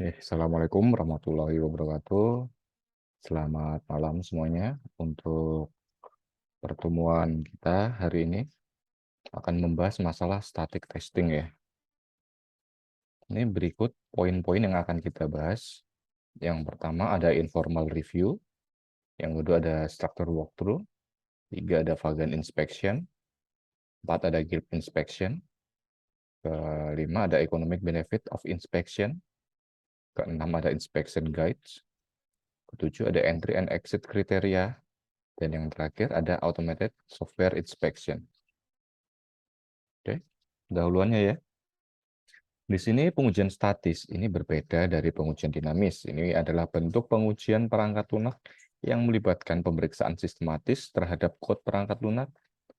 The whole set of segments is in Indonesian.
Assalamualaikum warahmatullahi wabarakatuh. Selamat malam semuanya. Untuk pertemuan kita hari ini akan membahas masalah static testing ya. Ini berikut poin-poin yang akan kita bahas. Yang pertama ada informal review, yang kedua ada structure walkthrough, tiga ada Vagrant inspection, empat ada guild inspection, kelima ada economic benefit of inspection, keenam ada inspection guides, ketujuh ada entry and exit criteria, dan yang terakhir ada automated software inspection. Oke, dahuluannya ya. Di sini pengujian statis ini berbeda dari pengujian dinamis. Ini adalah bentuk pengujian perangkat lunak yang melibatkan pemeriksaan sistematis terhadap kode perangkat lunak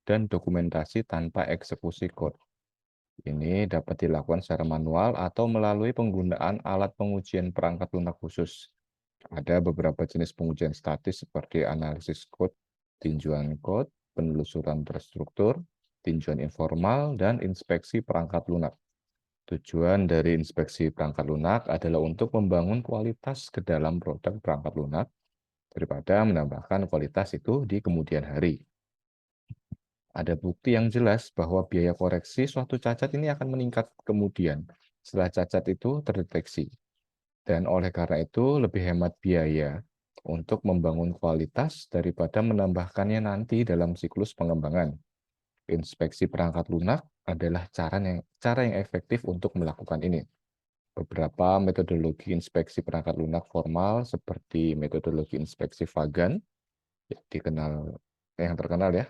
dan dokumentasi tanpa eksekusi kode. Ini dapat dilakukan secara manual atau melalui penggunaan alat pengujian perangkat lunak khusus. Ada beberapa jenis pengujian statis seperti analisis kode, tinjauan kode, penelusuran terstruktur, tinjauan informal, dan inspeksi perangkat lunak. Tujuan dari inspeksi perangkat lunak adalah untuk membangun kualitas ke dalam produk perangkat lunak daripada menambahkan kualitas itu di kemudian hari. Ada bukti yang jelas bahwa biaya koreksi suatu cacat ini akan meningkat kemudian setelah cacat itu terdeteksi. Dan oleh karena itu lebih hemat biaya untuk membangun kualitas daripada menambahkannya nanti dalam siklus pengembangan. Inspeksi perangkat lunak adalah cara yang efektif untuk melakukan ini. Beberapa metodologi inspeksi perangkat lunak formal seperti metodologi inspeksi Vagrant yang terkenal ya.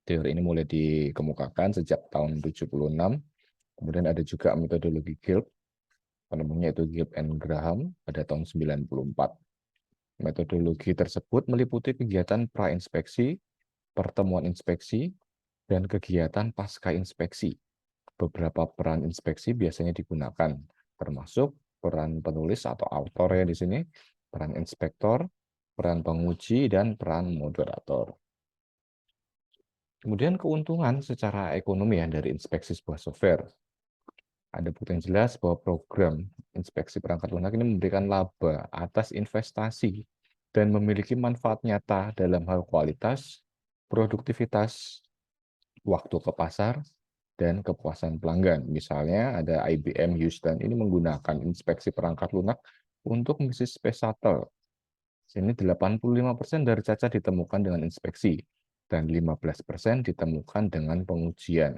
Teori ini mulai dikemukakan sejak tahun 76. Kemudian ada juga metodologi Guild, penemunya itu Guild and Graham pada tahun 94. Metodologi tersebut meliputi kegiatan pra-inspeksi, pertemuan inspeksi, dan kegiatan pasca inspeksi. Beberapa peran inspeksi biasanya digunakan, termasuk peran penulis atau autor ya di sini, peran inspektor, peran penguji, dan peran moderator. Kemudian keuntungan secara ekonomi ya dari inspeksi sebuah software. Ada bukti yang jelas bahwa program inspeksi perangkat lunak ini memberikan laba atas investasi dan memiliki manfaat nyata dalam hal kualitas, produktivitas, waktu ke pasar, dan kepuasan pelanggan. Misalnya ada IBM Houston ini menggunakan inspeksi perangkat lunak untuk misi Space Shuttle. Sini 85% dari cacat ditemukan dengan inspeksi dan 15% ditemukan dengan pengujian.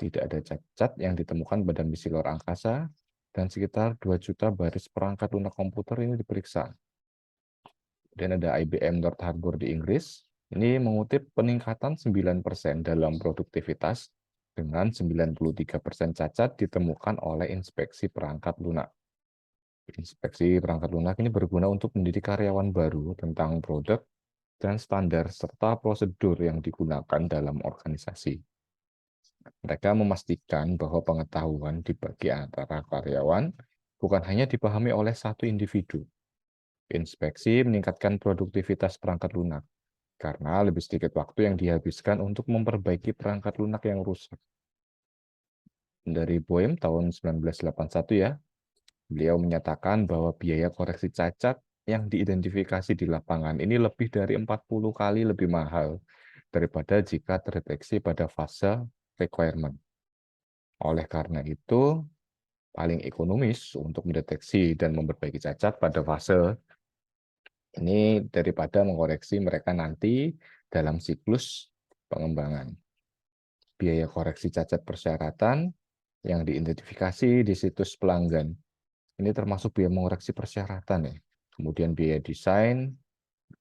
Tidak ada cacat yang ditemukan pada misi luar angkasa, dan sekitar 2 juta baris perangkat lunak komputer ini diperiksa. Dan ada IBM North Harbor di Inggris, ini mengutip peningkatan 9% dalam produktivitas dengan 93% cacat ditemukan oleh inspeksi perangkat lunak. Inspeksi perangkat lunak ini berguna untuk mendidik karyawan baru tentang produk dan standar serta prosedur yang digunakan dalam organisasi. Mereka memastikan bahwa pengetahuan dibagi antara karyawan bukan hanya dipahami oleh satu individu. Inspeksi meningkatkan produktivitas perangkat lunak karena lebih sedikit waktu yang dihabiskan untuk memperbaiki perangkat lunak yang rusak. Dari Boehm tahun 1981 ya, beliau menyatakan bahwa biaya koreksi cacat yang diidentifikasi di lapangan ini lebih dari 40 kali lebih mahal daripada jika terdeteksi pada fase requirement. Oleh karena itu, paling ekonomis untuk mendeteksi dan memperbaiki cacat pada fase ini daripada mengoreksi mereka nanti dalam siklus pengembangan. Biaya koreksi cacat persyaratan yang diidentifikasi di situs pelanggan. Ini termasuk biaya mengoreksi persyaratan ya. Kemudian biaya desain,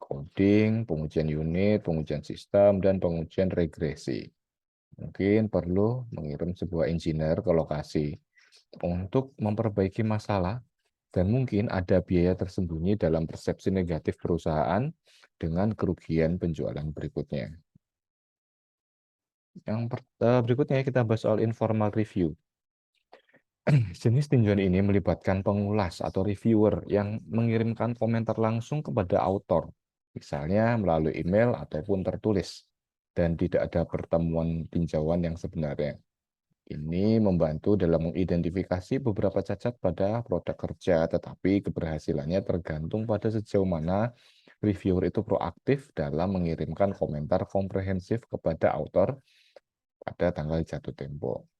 coding, pengujian unit, pengujian sistem, dan pengujian regresi. Mungkin perlu mengirim sebuah engineer ke lokasi untuk memperbaiki masalah, dan mungkin ada biaya tersembunyi dalam persepsi negatif perusahaan dengan kerugian penjualan berikutnya. Berikutnya kita bahas soal informal review. Jenis tinjauan ini melibatkan pengulas atau reviewer yang mengirimkan komentar langsung kepada autor, misalnya melalui email ataupun tertulis, dan tidak ada pertemuan tinjauan yang sebenarnya. Ini membantu dalam mengidentifikasi beberapa cacat pada produk kerja, tetapi keberhasilannya tergantung pada sejauh mana reviewer itu proaktif dalam mengirimkan komentar komprehensif kepada autor pada tanggal jatuh tempo.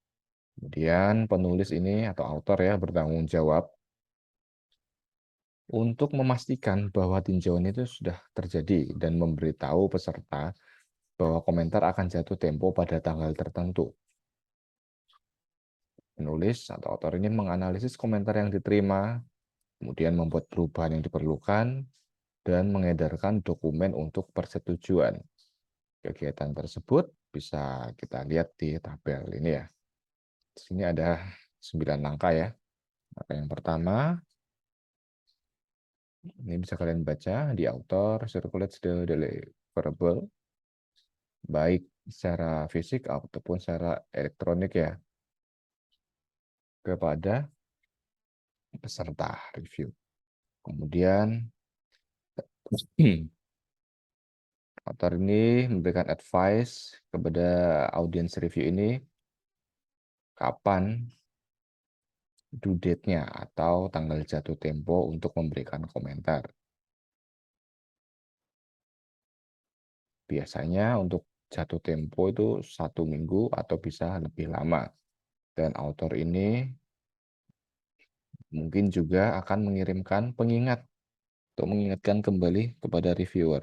Kemudian penulis ini atau autor ya bertanggung jawab untuk memastikan bahwa tinjauan itu sudah terjadi dan memberitahu peserta bahwa komentar akan jatuh tempo pada tanggal tertentu. Penulis atau autor ini menganalisis komentar yang diterima, kemudian membuat perubahan yang diperlukan, dan mengedarkan dokumen untuk persetujuan. Kegiatan tersebut bisa kita lihat di tabel ini ya. Di sini ada 9 langkah ya. Langkah yang pertama, ini bisa kalian baca di author circulates the deliverable, baik secara fisik ataupun secara elektronik ya, kepada peserta review. Kemudian author ini memberikan advice kepada audience review ini kapan due date-nya atau tanggal jatuh tempo untuk memberikan komentar. Biasanya untuk jatuh tempo itu 1 minggu atau bisa lebih lama. Dan author ini mungkin juga akan mengirimkan pengingat untuk mengingatkan kembali kepada reviewer.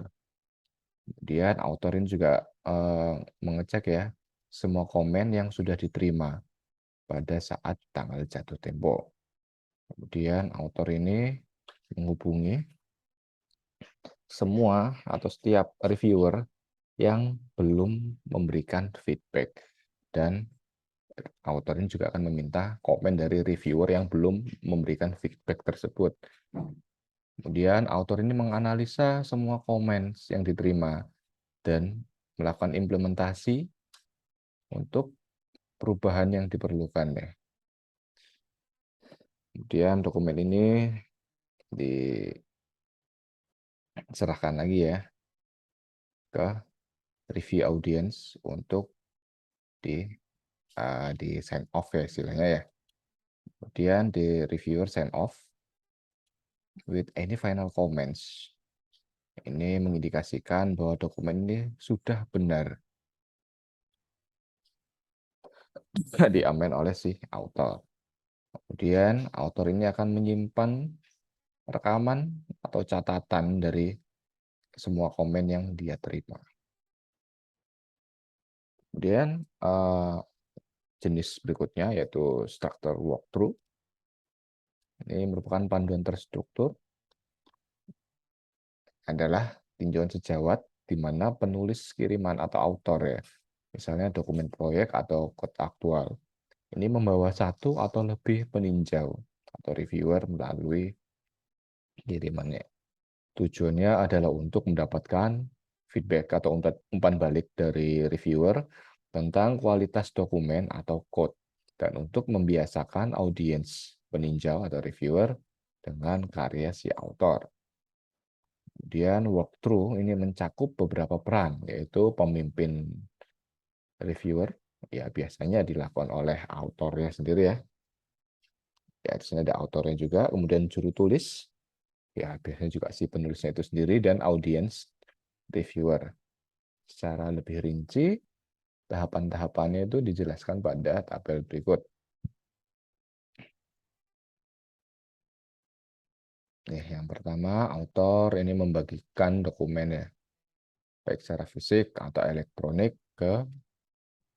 Kemudian author ini juga mengecek ya semua komen yang sudah diterima pada saat tanggal jatuh tempo. Kemudian author ini menghubungi semua atau setiap reviewer yang belum memberikan feedback, dan author ini juga akan meminta komen dari reviewer yang belum memberikan feedback tersebut. Kemudian author ini menganalisa semua komen yang diterima dan melakukan implementasi untuk perubahan yang diperlukan ya. Kemudian dokumen ini diserahkan lagi ya ke review audience untuk di sign off ya istilahnya ya. Kemudian di reviewer sign off with any final comments. Ini mengindikasikan bahwa dokumen ini sudah benar diamen oleh si author. Kemudian author ini akan menyimpan rekaman atau catatan dari semua komen yang dia terima. Kemudian jenis berikutnya yaitu structure walkthrough. Ini merupakan panduan terstruktur, adalah tinjauan sejawat di mana penulis kiriman atau autor ya, misalnya dokumen proyek atau kode aktual, ini membawa satu atau lebih peninjau atau reviewer melalui kirimannya. Tujuannya adalah untuk mendapatkan feedback atau umpan balik dari reviewer tentang kualitas dokumen atau code, dan untuk membiasakan audiens peninjau atau reviewer dengan karya si author. Kemudian walkthrough ini mencakup beberapa peran, yaitu pemimpin reviewer, ya biasanya dilakukan oleh autornya sendiri ya. Ya, di sini ada autornya juga, kemudian juru tulis, ya biasanya juga si penulisnya itu sendiri, dan audiens reviewer. Secara lebih rinci, tahapan-tahapannya itu dijelaskan pada tabel berikut. Nih, yang pertama, autor ini membagikan dokumen ya, baik secara fisik atau elektronik ke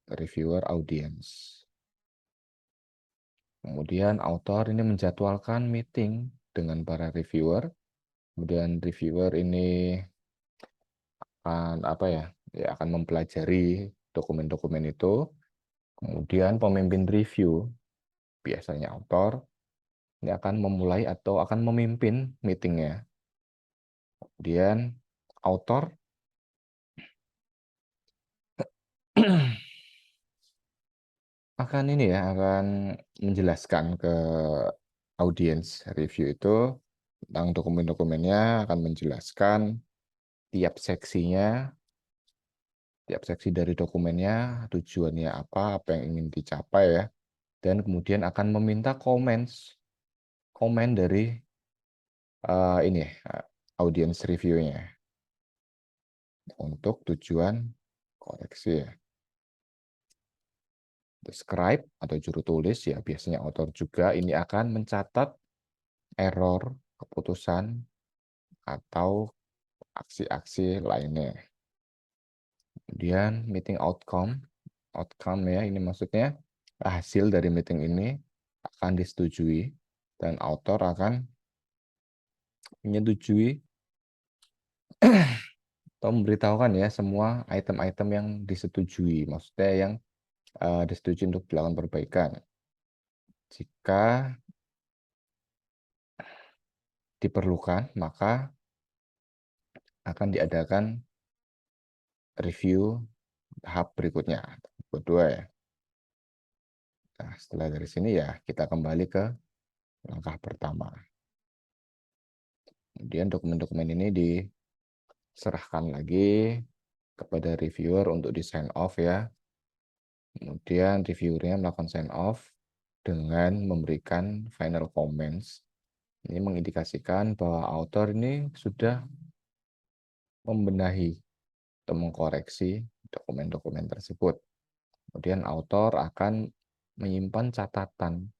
reviewer audience. Kemudian autor ini menjadwalkan meeting dengan para reviewer. Kemudian reviewer ini akan akan mempelajari dokumen-dokumen itu. Kemudian pemimpin review, biasanya autor, ini akan memulai atau akan memimpin meetingnya. Kemudian autor akan menjelaskan ke audiens review itu tentang dokumen-dokumennya, akan menjelaskan tiap seksinya, tiap seksi dari dokumennya, tujuannya apa yang ingin dicapai ya, dan kemudian akan meminta komen dari audience review-nya untuk tujuan koreksi ya. The scribe atau juru tulis ya biasanya author juga ini akan mencatat error, keputusan, atau aksi-aksi lainnya. Kemudian meeting outcome ya ini maksudnya hasil dari meeting ini akan disetujui dan author akan menyetujui atau memberitahukan ya semua item-item yang disetujui, maksudnya yang disetujui untuk dilakukan perbaikan. Jika diperlukan, maka akan diadakan review tahap berikutnya, kedua ya. Nah, setelah dari sini ya kita kembali ke langkah pertama. Kemudian dokumen-dokumen ini diserahkan lagi kepada reviewer untuk di sign off ya. Kemudian reviewernya melakukan sign off dengan memberikan final comments. Ini mengindikasikan bahwa author ini sudah membenahi atau mengkoreksi dokumen-dokumen tersebut. Kemudian author akan menyimpan catatan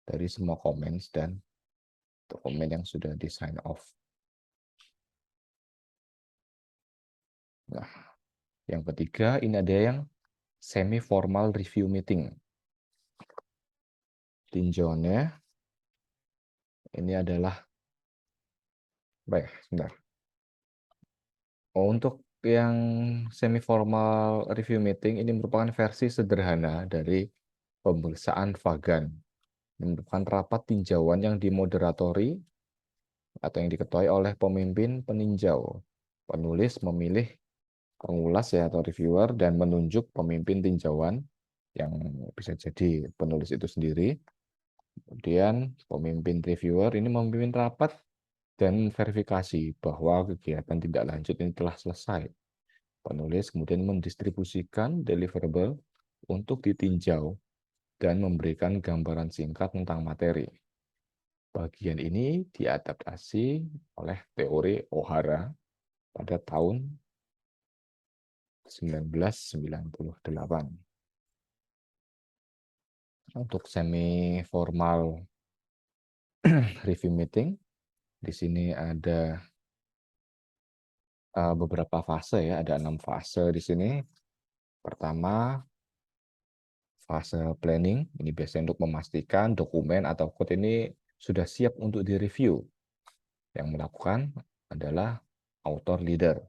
dari semua comments dan dokumen yang sudah di sign off. Nah, yang ketiga ini ada yang semi formal review meeting. Tinjauannya ini adalah baik, sebentar. Untuk yang semi formal review meeting ini merupakan versi sederhana dari pemeriksaan Vagan. Ini merupakan rapat tinjauan yang dimoderatori atau yang diketuai oleh pemimpin peninjau. Penulis memilih pengulas ya atau reviewer dan menunjuk pemimpin tinjauan yang bisa jadi penulis itu sendiri. Kemudian pemimpin reviewer ini memimpin rapat dan verifikasi bahwa kegiatan tindak lanjut ini telah selesai. Penulis kemudian mendistribusikan deliverable untuk ditinjau dan memberikan gambaran singkat tentang materi. Bagian ini diadaptasi oleh teori O'Hara pada tahun 1998. Untuk semi formal review meeting, di sini ada beberapa fase ya, ada 6 fase di sini. Pertama, fase planning, ini biasanya untuk memastikan dokumen atau code ini sudah siap untuk direview. Yang melakukan adalah author leader.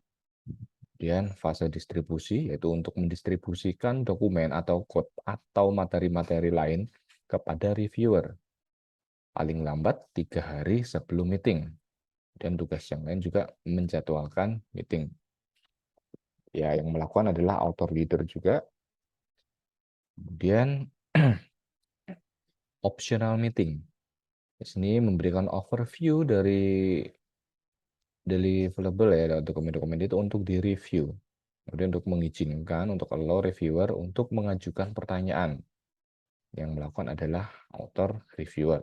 Kemudian fase distribusi, yaitu untuk mendistribusikan dokumen atau code atau materi-materi lain kepada reviewer. Paling lambat 3 hari sebelum meeting. Dan tugas yang lain juga menjadwalkan meeting. Ya, yang melakukan adalah author leader juga. Kemudian optional meeting. Di sini memberikan overview dari deliverable ya, dokumen-dokumen itu untuk direview. Kemudian untuk mengizinkan untuk allow reviewer untuk mengajukan pertanyaan. Yang melakukan adalah author reviewer.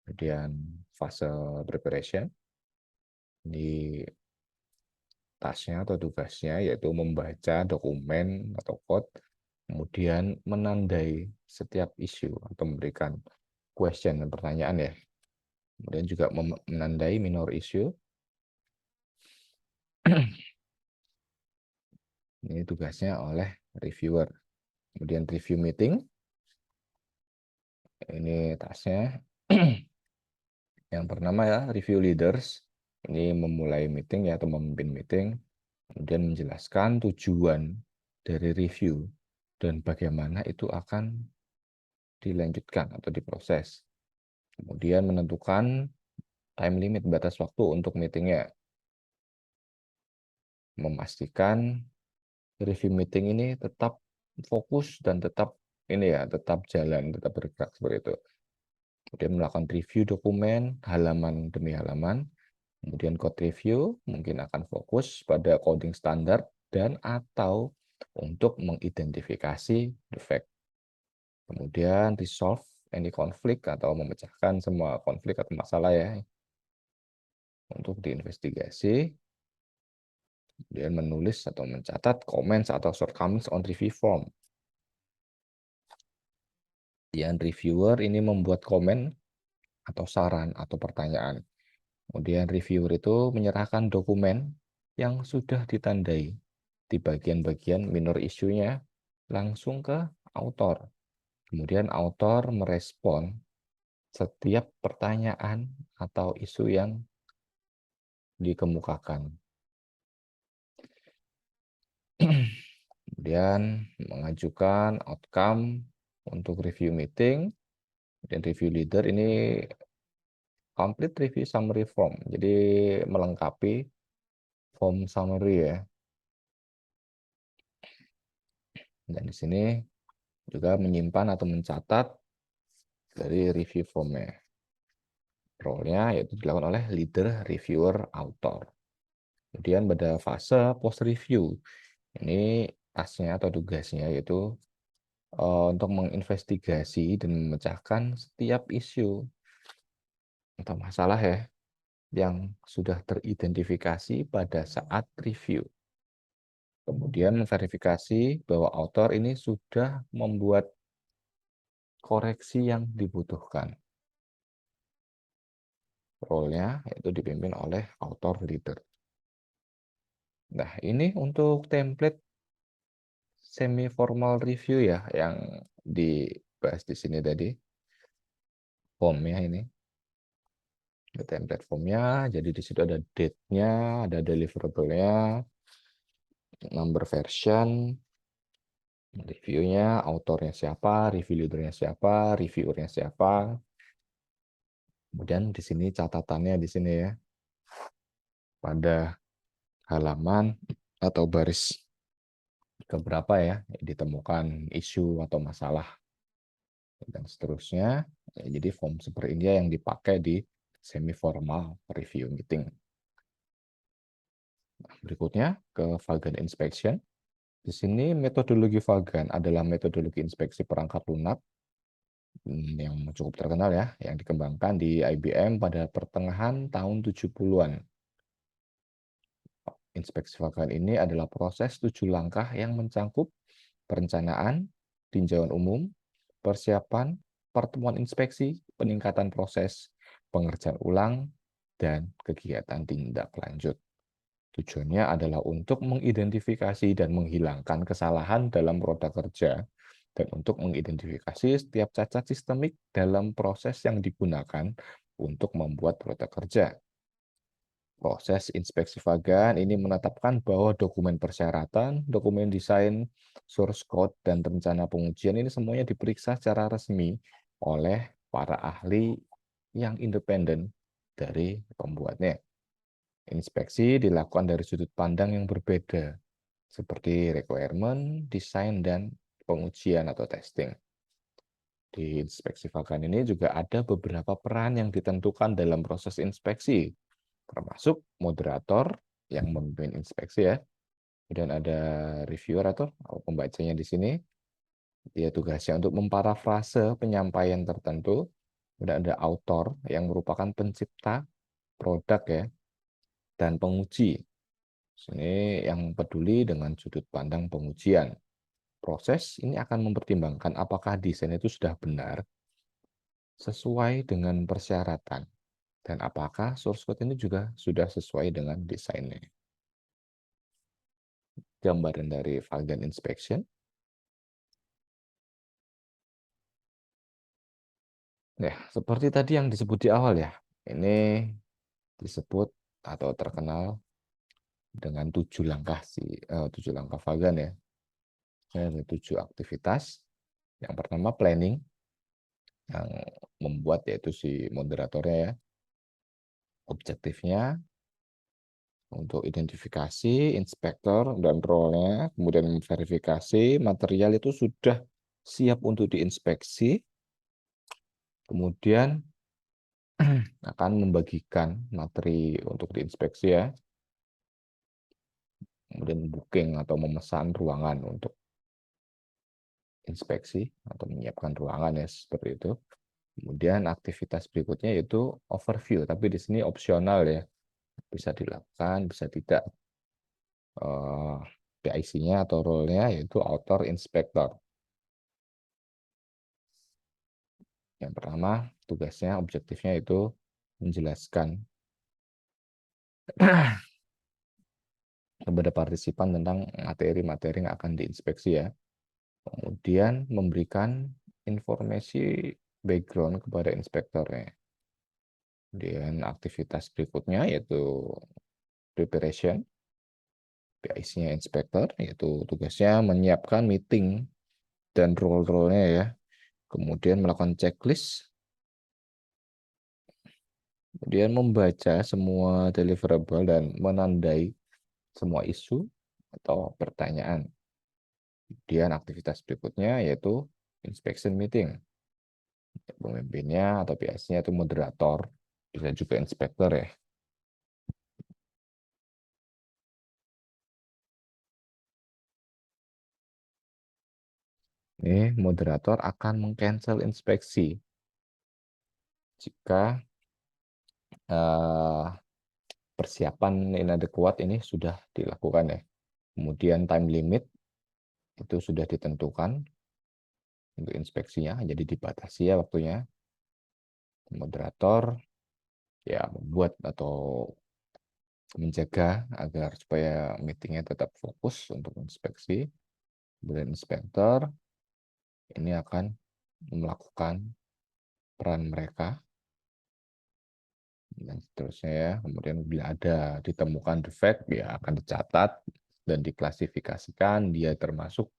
Kemudian fase preparation. Di tasnya atau tugasnya yaitu membaca dokumen atau code, kemudian menandai setiap isu atau memberikan question dan pertanyaan ya. Kemudian juga menandai minor issue. Ini tugasnya oleh reviewer. Kemudian review meeting. Ini tasnya. Yang pertama ya, review leaders. Ini memulai meeting ya atau memimpin meeting. Kemudian menjelaskan tujuan dari review dan bagaimana itu akan dilanjutkan atau diproses. Kemudian menentukan time limit batas waktu untuk meetingnya. Memastikan review meeting ini tetap fokus dan tetap tetap jalan, tetap bergerak seperti itu. Kemudian melakukan review dokumen halaman demi halaman. Kemudian code review mungkin akan fokus pada coding standar dan atau untuk mengidentifikasi defect. Kemudian resolve any conflict atau memecahkan semua konflik atau masalah ya untuk diinvestigasi. Kemudian menulis atau mencatat comments atau shortcomings on review form. Kemudian reviewer ini membuat komen atau saran atau pertanyaan. Kemudian reviewer itu menyerahkan dokumen yang sudah ditandai di bagian-bagian minor issue-nya langsung ke author. Kemudian author merespon setiap pertanyaan atau isu yang dikemukakan. Kemudian mengajukan outcome untuk review meeting. Dan review leader ini complete review summary form. Jadi melengkapi form summary ya. Dan di sini juga menyimpan atau mencatat dari review formnya. Role-nya yaitu dilakukan oleh leader, reviewer, author. Kemudian pada fase post review, ini tasnya atau tugasnya yaitu untuk menginvestigasi dan memecahkan setiap isu atau masalah ya yang sudah teridentifikasi pada saat review. Kemudian memverifikasi bahwa author ini sudah membuat koreksi yang dibutuhkan. Role-nya yaitu dipimpin oleh author leader. Nah, ini untuk template semi formal review ya yang dibahas di sini tadi. Formnya ini. Ada template formnya, jadi di situ ada date-nya, ada deliverable-nya, number version, reviewnya, autornya siapa, review leader-nya siapa, reviewer-nya siapa. Kemudian di sini catatannya di sini ya. Pada halaman atau baris keberapa ya ditemukan isu atau masalah dan seterusnya. Jadi form seperti ini yang dipakai di semi formal review meeting. Berikutnya ke Vagan inspection. Di sini metodologi Vagan adalah metodologi inspeksi perangkat lunak yang cukup terkenal ya, yang dikembangkan di IBM pada pertengahan tahun 70-an. Inspeksi Vagan ini adalah proses 7 langkah yang mencangkup perencanaan, tinjauan umum, persiapan, pertemuan inspeksi, peningkatan proses, pengerjaan ulang, dan kegiatan tindak lanjut. Tujuannya adalah untuk mengidentifikasi dan menghilangkan kesalahan dalam produk kerja dan untuk mengidentifikasi setiap cacat sistemik dalam proses yang digunakan untuk membuat produk kerja. Proses inspeksi Vagan ini menetapkan bahwa dokumen persyaratan, dokumen desain, source code, dan rencana pengujian ini semuanya diperiksa secara resmi oleh para ahli yang independen dari pembuatnya. Inspeksi dilakukan dari sudut pandang yang berbeda, seperti requirement, desain, dan pengujian atau testing. Di inspeksi Vagan ini juga ada beberapa peran yang ditentukan dalam proses inspeksi, termasuk moderator yang memimpin inspeksi ya. Kemudian ada reviewer atau pembacanya di sini. Dia tugasnya untuk memparafrase penyampaian tertentu. Kemudian ada author yang merupakan pencipta produk ya, dan penguji. Sini yang peduli dengan sudut pandang pengujian. Proses ini akan mempertimbangkan apakah desain itu sudah benar sesuai dengan persyaratan dan apakah source code ini juga sudah sesuai dengan desainnya. Gambaran dari Vagan inspection. Nah, seperti tadi yang disebut di awal ya. Ini disebut atau terkenal dengan 7 langkah 7 langkah Vagan ya. Ada 7 aktivitas. Yang pertama planning, yang membuat yaitu si moderatornya ya. Objektifnya untuk identifikasi, inspektor, dan role-nya, kemudian verifikasi material itu sudah siap untuk diinspeksi, kemudian akan membagikan materi untuk diinspeksi ya. kemudian booking atau memesan ruangan untuk inspeksi atau menyiapkan ruangan ya seperti itu. Kemudian aktivitas berikutnya yaitu overview, tapi di sini opsional ya, bisa dilakukan, bisa tidak. PIC-nya atau role-nya yaitu author inspector. Yang pertama, tugasnya, objektifnya itu menjelaskan kepada partisipan tentang materi-materi yang akan diinspeksi ya. Kemudian memberikan informasi background kepada inspektornya. Kemudian aktivitas berikutnya yaitu preparation. PIC-nya inspektor, yaitu tugasnya menyiapkan meeting dan role-role-nya ya. Kemudian melakukan checklist, kemudian membaca semua deliverable dan menandai semua isu atau pertanyaan. Kemudian aktivitas berikutnya yaitu inspection meeting. Pemimpinnya atau PIC-nya itu moderator, bisa juga inspektor ya. Ini moderator akan meng-cancel inspeksi jika persiapan inadekuat ini sudah dilakukan ya. Kemudian time limit itu sudah ditentukan untuk inspeksinya, jadi dibatasi ya waktunya. Moderator ya membuat atau menjaga agar supaya meetingnya tetap fokus untuk inspeksi. Kemudian inspektor ini akan melakukan peran mereka dan seterusnya ya. Kemudian bila ada ditemukan defect ya akan dicatat dan diklasifikasikan dia termasuk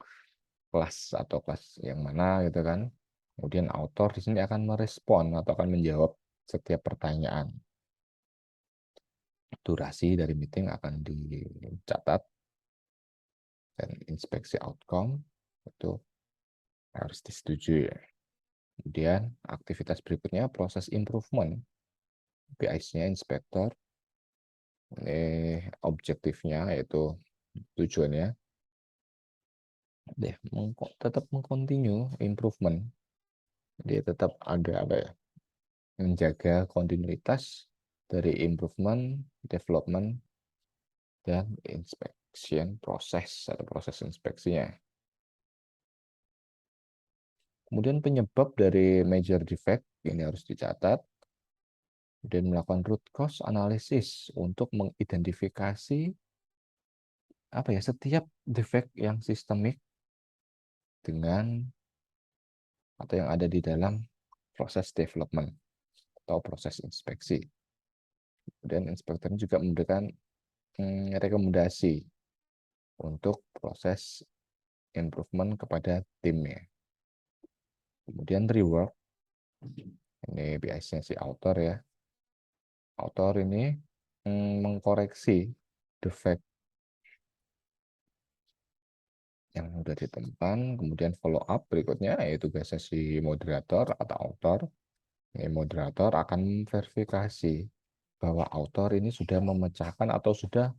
kelas atau kelas yang mana gitu kan. Kemudian author di sini akan merespon atau akan menjawab setiap pertanyaan. Durasi dari meeting akan dicatat dan inspeksi outcome itu harus disetujui. Kemudian aktivitas berikutnya proses improvement. PIC-nya inspektor. Ini objektifnya yaitu tujuannya tetap mengkontinue improvement. Dia tetap ada apa ya? Menjaga kontinuitas dari improvement, development, dan inspection proses atau proses inspeksinya. Kemudian penyebab dari major defect ini harus dicatat. Kemudian melakukan root cause analysis untuk mengidentifikasi apa ya setiap defect yang sistemik dengan atau yang ada di dalam proses development atau proses inspeksi. Kemudian inspektor juga memberikan rekomendasi untuk proses improvement kepada timnya. Kemudian rework, ini biasanya si author ya. Author ini mengkoreksi defect yang sudah ditemukan, kemudian follow up berikutnya yaitu tugasnya si moderator atau author. Ini moderator akan verifikasi bahwa author ini sudah memecahkan atau sudah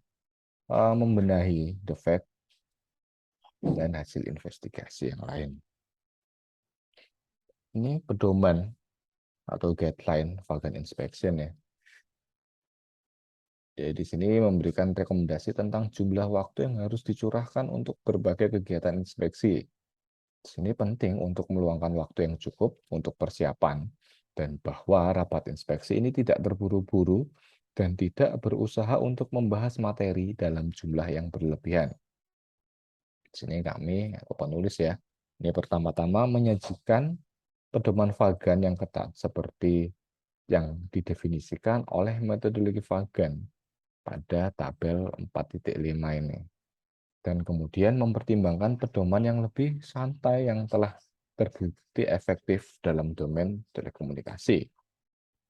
membenahi defect dan hasil investigasi yang lain. Ini pedoman atau guideline Vagan inspection ya. Jadi di sini memberikan rekomendasi tentang jumlah waktu yang harus dicurahkan untuk berbagai kegiatan inspeksi. Di sini penting untuk meluangkan waktu yang cukup untuk persiapan dan bahwa rapat inspeksi ini tidak terburu-buru dan tidak berusaha untuk membahas materi dalam jumlah yang berlebihan. Di sini kami atau penulis ya, ini pertama-tama menyajikan pedoman Vagan yang ketat seperti yang didefinisikan oleh metodologi Vagan pada tabel 4.5 ini. Dan kemudian mempertimbangkan pedoman yang lebih santai yang telah terbukti efektif dalam domain telekomunikasi.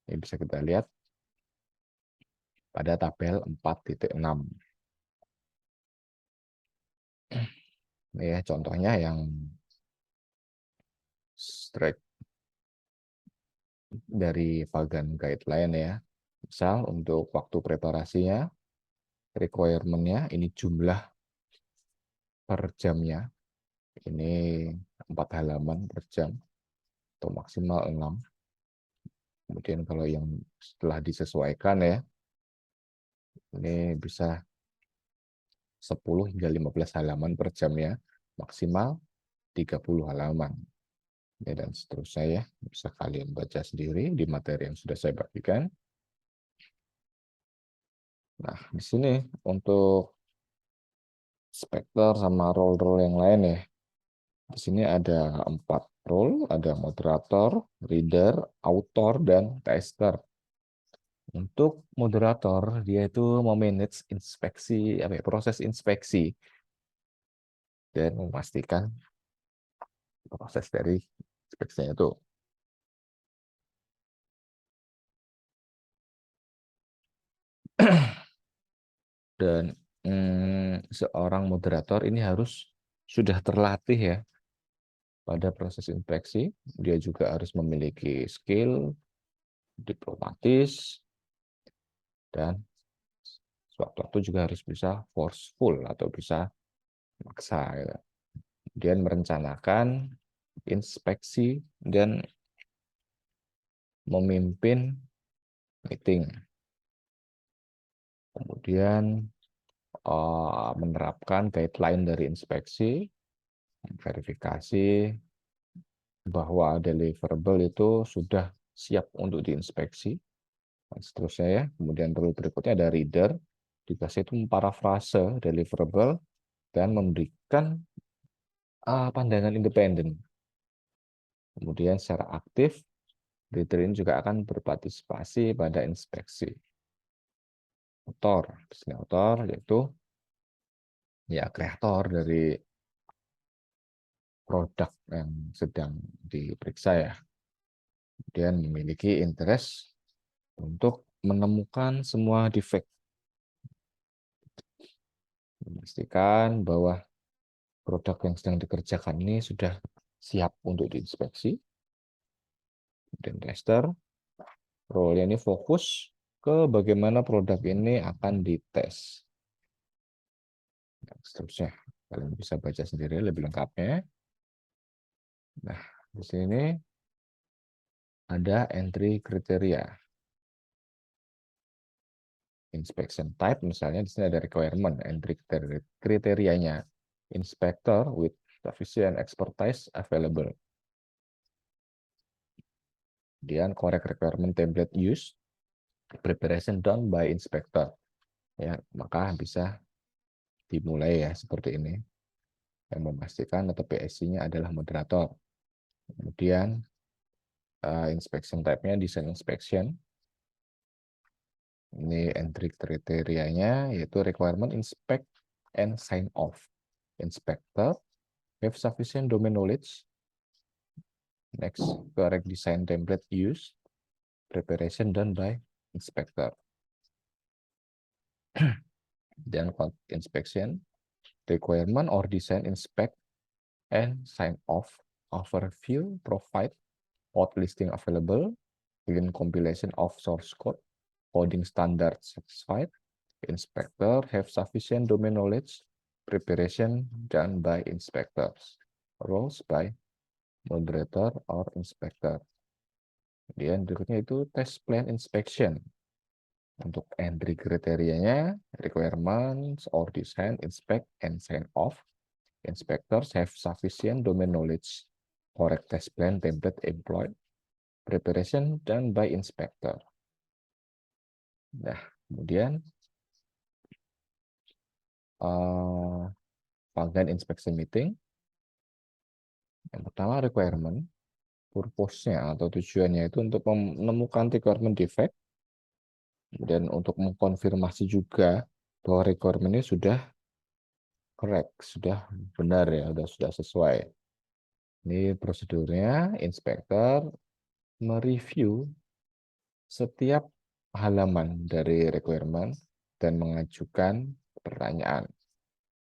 Ini bisa kita lihat pada tabel 4.6. Ini ya contohnya yang straight dari Vagan guideline ya. Misal untuk waktu preparasinya, requirement-nya ini jumlah per jamnya. Ini 4 halaman per jam atau maksimal 6. Kemudian kalau yang setelah disesuaikan ya, ini bisa 10 hingga 15 halaman per jamnya, maksimal 30 halaman. Ya, dan seterusnya ya, bisa kalian baca sendiri di materi yang sudah saya bagikan. Nah, di sini untuk inspektor sama role-role yang lain ya. Di sini ada 4 role, ada moderator, reader, author, dan tester. Untuk moderator, dia itu memanage inspeksi, proses inspeksi dan memastikan proses dari inspeksinya itu. Dan seorang moderator ini harus sudah terlatih ya pada proses inspeksi. Dia juga harus memiliki skill diplomatis dan sewaktu-waktu juga harus bisa forceful atau bisa maksa. Ya. Kemudian merencanakan inspeksi dan memimpin meeting. Kemudian menerapkan guideline dari inspeksi, verifikasi bahwa deliverable itu sudah siap untuk diinspeksi, dan seterusnya ya. Kemudian rule berikutnya ada reader, dikasih itu memparafrase deliverable dan memberikan pandangan independen. Kemudian secara aktif, reader ini juga akan berpartisipasi pada inspeksi. Author, di sini author yaitu ya kreator dari produk yang sedang diperiksa ya. Kemudian memiliki interest untuk menemukan semua defect. Memastikan bahwa produk yang sedang dikerjakan ini sudah siap untuk diinspeksi. Dan tester, role ini fokus ke bagaimana produk ini akan dites. Dan seterusnya, kalian bisa baca sendiri lebih lengkapnya. Nah, di sini ada entry kriteria. Inspection type, misalnya di sini ada requirement, entry kriterianya. Inspector with sufficient expertise available. Kemudian correct requirement template used, preparation done by inspector. Ya, maka bisa dimulai ya seperti ini. Yang memastikan atau PSC-nya adalah moderator. Kemudian inspection type-nya design inspection. Ini entry kriterianya yaitu requirement inspect and sign off. Inspector have sufficient domain knowledge. Next, correct design template used. Preparation done by inspector. Dan inspection, requirement or design inspect and sign off. Overview, provide code listing available. Begin compilation of source code. Coding standard satisfied. Inspector have sufficient domain knowledge. Preparation done by inspectors. Roles by moderator or inspector. Kemudian berikutnya itu test plan inspection. Untuk entry kriterianya, requirements or design, inspect, and sign off. Inspectors have sufficient domain knowledge. Correct test plan template employed. Preparation done by inspector. Nah, kemudian panggilan inspection meeting. Yang pertama requirement. Purpose-nya atau tujuannya itu untuk menemukan requirement defect. Kemudian untuk mengkonfirmasi juga bahwa requirement ini sudah correct, sudah benar ya, sudah sesuai. Ini prosedurnya, inspektor mereview setiap halaman dari requirement dan mengajukan pertanyaan.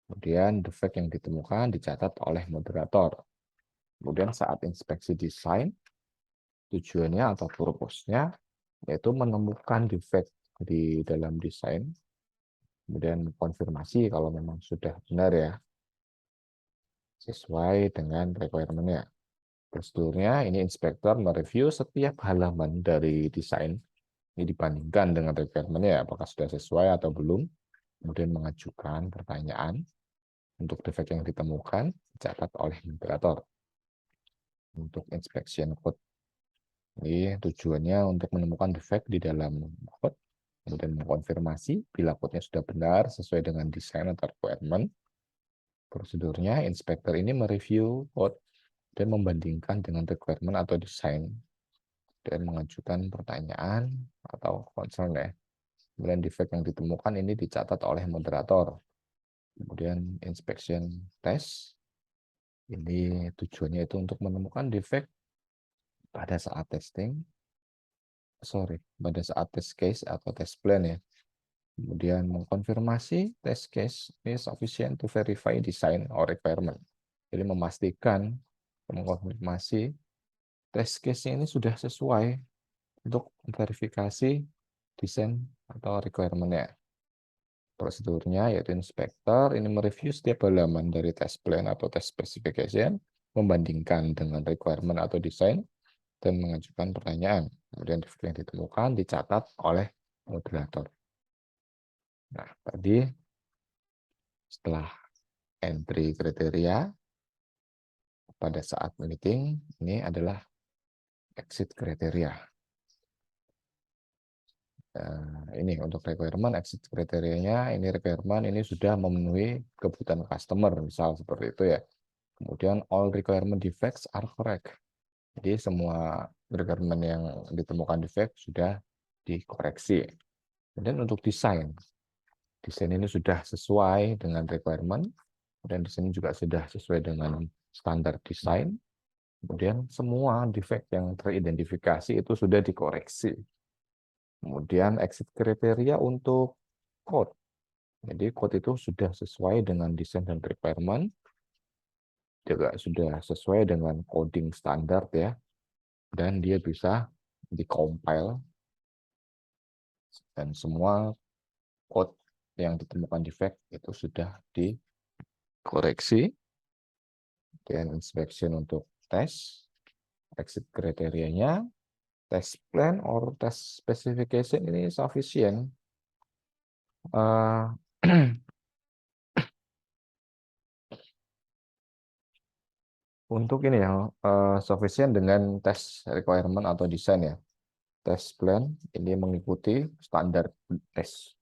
Kemudian defect yang ditemukan dicatat oleh moderator. Kemudian saat inspeksi desain, tujuannya atau purpose-nya yaitu menemukan defect di dalam desain, kemudian konfirmasi kalau memang sudah benar ya. sesuai dengan requirement-nya. Prosedurnya ini inspektor mereview setiap halaman dari desain ini dibandingkan dengan requirement-nya apakah sudah sesuai atau belum, kemudian mengajukan pertanyaan untuk defek yang ditemukan dicatat oleh moderator. Untuk inspection code ini tujuannya untuk menemukan defek di dalam code, kemudian mengkonfirmasi bila code-nya sudah benar sesuai dengan desain atau requirement. Prosedurnya inspektor ini mereview code dan membandingkan dengan requirement atau desain dan mengajukan pertanyaan atau concern ya. Kemudian defect yang ditemukan ini dicatat oleh moderator. Kemudian inspection test ini tujuannya itu untuk menemukan defect pada saat pada saat test case atau test plan ya. Kemudian mengkonfirmasi test case is sufficient to verify design or requirement. Jadi memastikan, mengkonfirmasi test case ini sudah sesuai untuk verifikasi desain atau requirement-nya. Prosedurnya yaitu inspektor ini mereview setiap halaman dari test plan atau test specification, membandingkan dengan requirement atau desain, dan mengajukan pertanyaan. Kemudian defect yang ditemukan dicatat oleh moderator. Nah, tadi setelah entry kriteria pada saat meeting, ini adalah exit kriteria. Ini untuk requirement, exit kriterianya, ini requirement ini sudah memenuhi kebutuhan customer, misal seperti itu ya. Kemudian all requirement defects are correct. Jadi semua requirement yang ditemukan defect sudah dikoreksi. Kemudian untuk desain ini sudah sesuai dengan requirement, dan di sini juga sudah sesuai dengan standar desain. Kemudian semua defect yang teridentifikasi itu sudah dikoreksi. Kemudian exit kriteria untuk code. Jadi code itu sudah sesuai dengan desain dan requirement, juga sudah sesuai dengan coding standar ya, dan dia bisa di-compile, dan semua code yang ditemukan defect itu sudah dikoreksi. Dan inspection untuk tes, exit kriterianya, test plan or test specification ini sufficient. Untuk ini ya, sufficient dengan test requirement atau desain ya. Test plan ini mengikuti standar tes.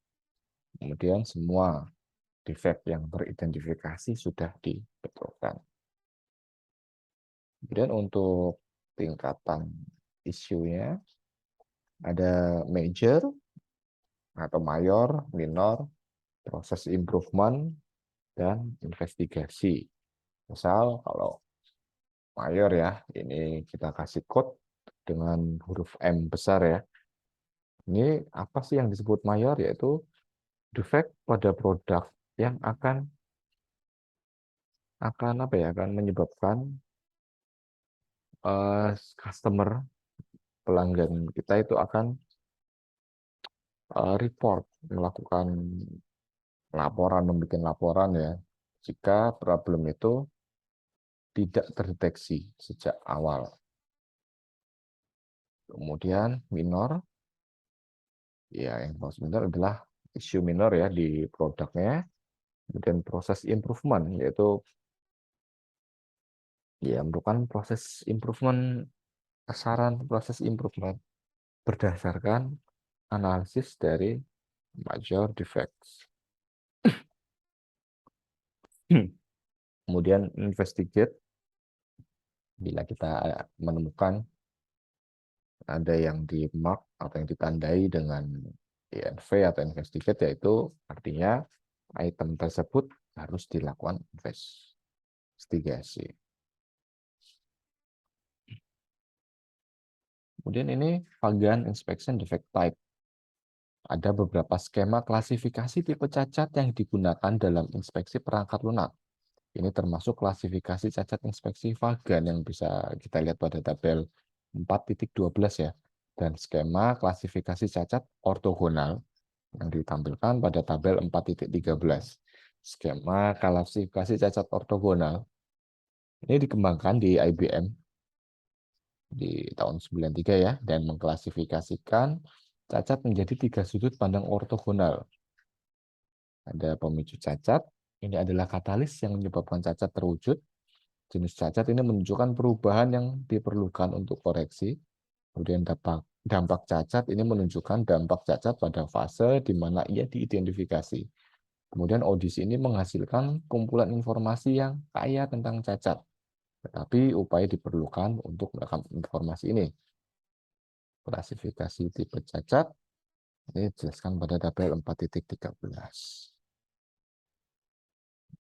Kemudian semua defect yang teridentifikasi sudah dibetulkan. Kemudian untuk tingkatan isunya ada major atau mayor, minor, proses improvement, dan investigasi. Misal kalau mayor ya, ini kita kasih code dengan huruf M besar ya. Ini apa sih yang disebut mayor? Yaitu defect pada produk yang akan apa ya, akan menyebabkan customer pelanggan kita itu akan report, melakukan laporan, membuat laporan ya, jika problem itu tidak terdeteksi sejak awal. Kemudian minor, ya yang minor adalah isu minor ya di produknya. Kemudian proses improvement, yaitu ya merupakan proses improvement, saran proses improvement berdasarkan analisis dari major defects. Kemudian investigate, bila kita menemukan ada yang di mark atau yang ditandai dengan INV atau investigate, yaitu artinya item tersebut harus dilakukan investigasi. Kemudian ini bagian inspection defect type. Ada beberapa skema klasifikasi tipe cacat yang digunakan dalam inspeksi perangkat lunak. Ini termasuk klasifikasi cacat inspeksi Vagan yang bisa kita lihat pada tabel 4.12 ya. Dan skema klasifikasi cacat ortogonal yang ditampilkan pada tabel 4.13. Skema klasifikasi cacat ortogonal Ini dikembangkan di IBM di tahun 93 ya, dan mengklasifikasikan cacat menjadi 3 sudut pandang ortogonal. Ada pemicu cacat, ini adalah katalis yang menyebabkan cacat terwujud. Jenis cacat ini menunjukkan perubahan yang diperlukan untuk koreksi. Kemudian dampak cacat ini menunjukkan dampak cacat pada fase di mana ia diidentifikasi. Kemudian audisi ini menghasilkan kumpulan informasi yang kaya tentang cacat. Tetapi upaya diperlukan untuk merekam informasi ini. Klasifikasi tipe cacat ini dijelaskan pada tabel 4.13.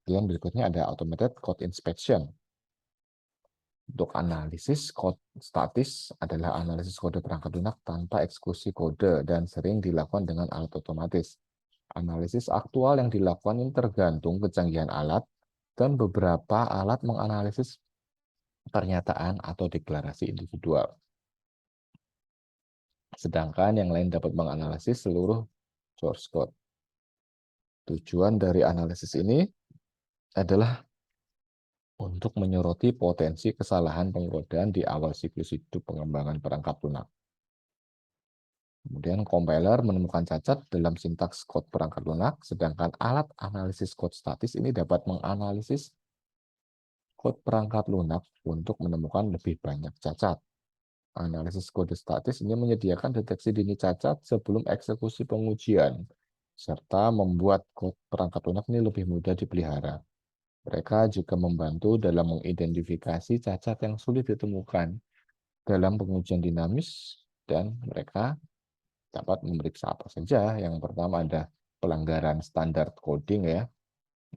Kemudian berikutnya ada automated code inspection. Untuk analisis kode statis adalah analisis kode perangkat lunak tanpa eksekusi kode dan sering dilakukan dengan alat otomatis. Analisis aktual yang dilakukan ini tergantung kecanggihan alat dan beberapa alat menganalisis pernyataan atau deklarasi individual. Sedangkan yang lain dapat menganalisis seluruh source code. Tujuan dari analisis ini adalah untuk menyoroti potensi kesalahan pengkodaan di awal siklus hidup pengembangan perangkat lunak. Kemudian compiler menemukan cacat dalam sintaks kode perangkat lunak, sedangkan alat analisis kode statis ini dapat menganalisis kode perangkat lunak untuk menemukan lebih banyak cacat. Analisis kode statis ini menyediakan deteksi dini cacat sebelum eksekusi pengujian, serta membuat kode perangkat lunak ini lebih mudah dipelihara. Mereka juga membantu dalam mengidentifikasi cacat yang sulit ditemukan dalam pengujian dinamis, dan mereka dapat memeriksa apa saja. Yang pertama ada pelanggaran standar coding ya,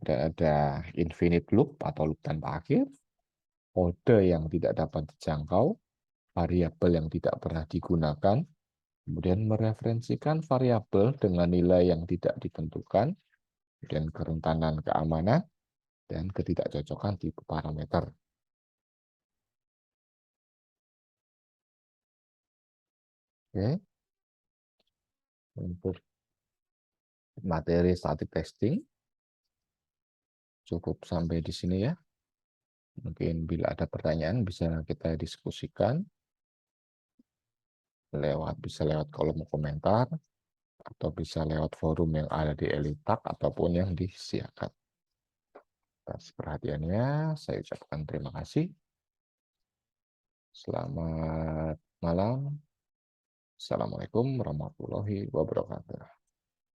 dan ada infinite loop atau loop tanpa akhir, kode yang tidak dapat dijangkau, variabel yang tidak pernah digunakan, kemudian mereferensikan variabel dengan nilai yang tidak ditentukan, kemudian kerentanan keamanan, dan ketidakcocokan tipe parameter. Oke, untuk materi static testing cukup sampai di sini ya. Mungkin bila ada pertanyaan bisa kita diskusikan bisa lewat kolom komentar atau bisa lewat forum yang ada di Elitak ataupun yang disiarkan. Atas perhatiannya saya ucapkan terima kasih. Selamat malam. Assalamualaikum warahmatullahi wabarakatuh.